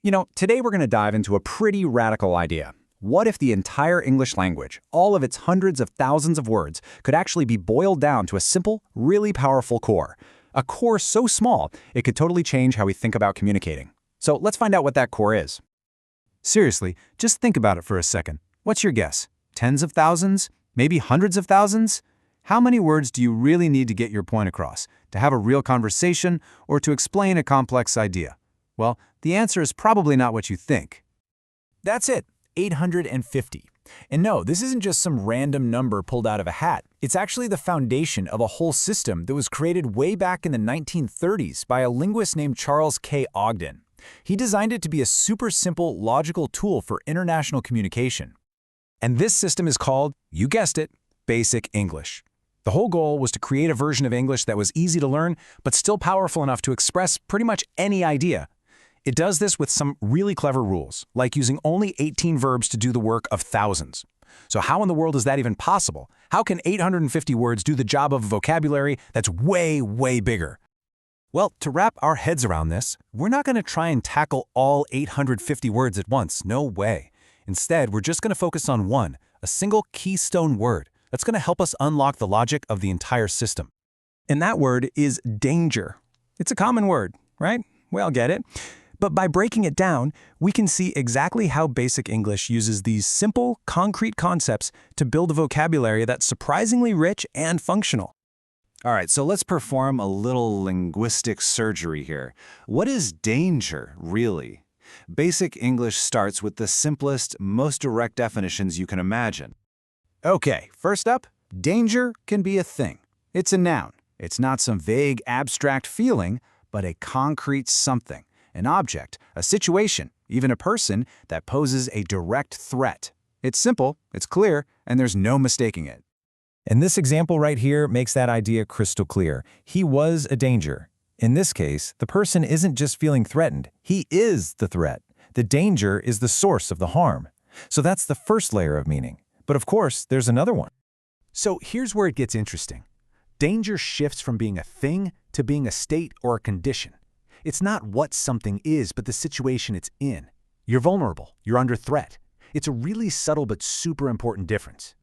Today we're going to dive into a pretty radical idea. What if the entire English language, all of its hundreds of thousands of words, could actually be boiled down to a simple, really powerful core? A core so small, it could totally change how we think about communicating. So let's find out what that core is. Seriously, just think about it for a second. What's your guess? Tens of thousands? Maybe hundreds of thousands? How many words do you really need to get your point across, to have a real conversation, or to explain a complex idea? Well, the answer is probably not what you think. That's it, 850. And no, this isn't just some random number pulled out of a hat. It's actually the foundation of a whole system that was created way back in the 1930s by a linguist named Charles K. Ogden. He designed it to be a super simple, logical tool for international communication. And this system is called, you guessed it, Basic English. The whole goal was to create a version of English that was easy to learn, but still powerful enough to express pretty much any idea. It does this with some really clever rules, like using only 18 verbs to do the work of thousands. So how in the world is that even possible? How can 850 words do the job of a vocabulary that's way, way bigger? Well, to wrap our heads around this, we're not going to try and tackle all 850 words at once, no way. Instead, we're just going to focus on one, a single keystone word, that's going to help us unlock the logic of the entire system. And that word is danger. It's a common word, right? We all get it. But by breaking it down, we can see exactly how Basic English uses these simple, concrete concepts to build a vocabulary that's surprisingly rich and functional. All right, so let's perform a little linguistic surgery here. What is danger, really? Basic English starts with the simplest, most direct definitions you can imagine. Okay, first up, danger can be a thing. It's a noun. It's not some vague, abstract feeling, but a concrete something. An object, a situation, even a person that poses a direct threat. It's simple, it's clear, and there's no mistaking it. And this example right here makes that idea crystal clear. He was a danger. In this case, the person isn't just feeling threatened. He is the threat. The danger is the source of the harm. So that's the first layer of meaning. But of course, there's another one. So here's where it gets interesting. Danger shifts from being a thing to being a state or a condition. It's not what something is, but the situation it's in. You're vulnerable. You're under threat. It's a really subtle but super important difference.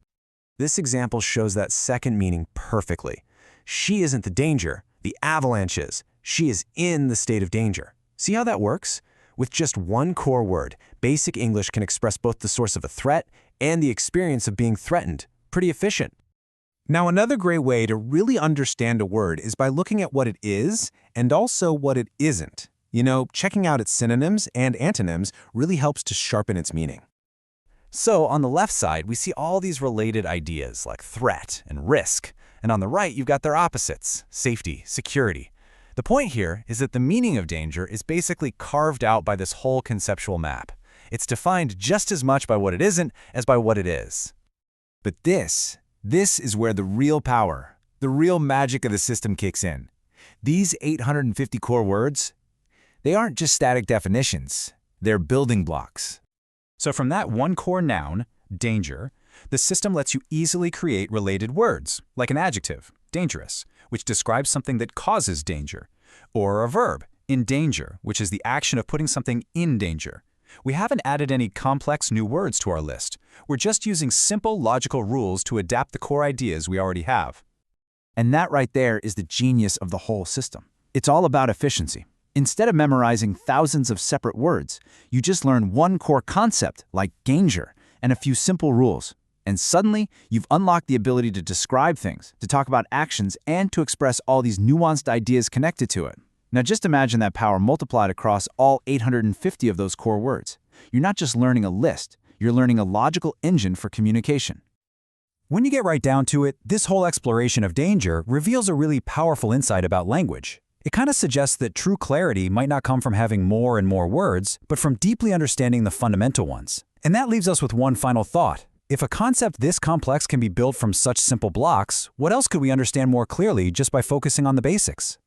This example shows that second meaning perfectly. She isn't the danger, the avalanche is. She is in the state of danger. See how that works? With just one core word, Basic English can express both the source of a threat and the experience of being threatened. Pretty efficient. Now, another great way to really understand a word is by looking at what it is and also what it isn't. Checking out its synonyms and antonyms really helps to sharpen its meaning. So on the left side, we see all these related ideas like threat and risk. And on the right, you've got their opposites, safety, security. The point here is that the meaning of danger is basically carved out by this whole conceptual map. It's defined just as much by what it isn't as by what it is. But this is where the real power, the real magic of the system kicks in. These 850 core words, they aren't just static definitions, they're building blocks. So from that one core noun, danger, the system lets you easily create related words, like an adjective, dangerous, which describes something that causes danger, or a verb, endanger, which is the action of putting something in danger. We haven't added any complex new words to our list. We're just using simple logical rules to adapt the core ideas we already have. And that right there is the genius of the whole system. It's all about efficiency. Instead of memorizing thousands of separate words, you just learn one core concept, like danger, and a few simple rules. And suddenly, you've unlocked the ability to describe things, to talk about actions, and to express all these nuanced ideas connected to it. Now just imagine that power multiplied across all 850 of those core words. You're not just learning a list, you're learning a logical engine for communication. When you get right down to it, this whole exploration of danger reveals a really powerful insight about language. It kind of suggests that true clarity might not come from having more and more words, but from deeply understanding the fundamental ones. And that leaves us with one final thought. If a concept this complex can be built from such simple blocks, what else could we understand more clearly just by focusing on the basics?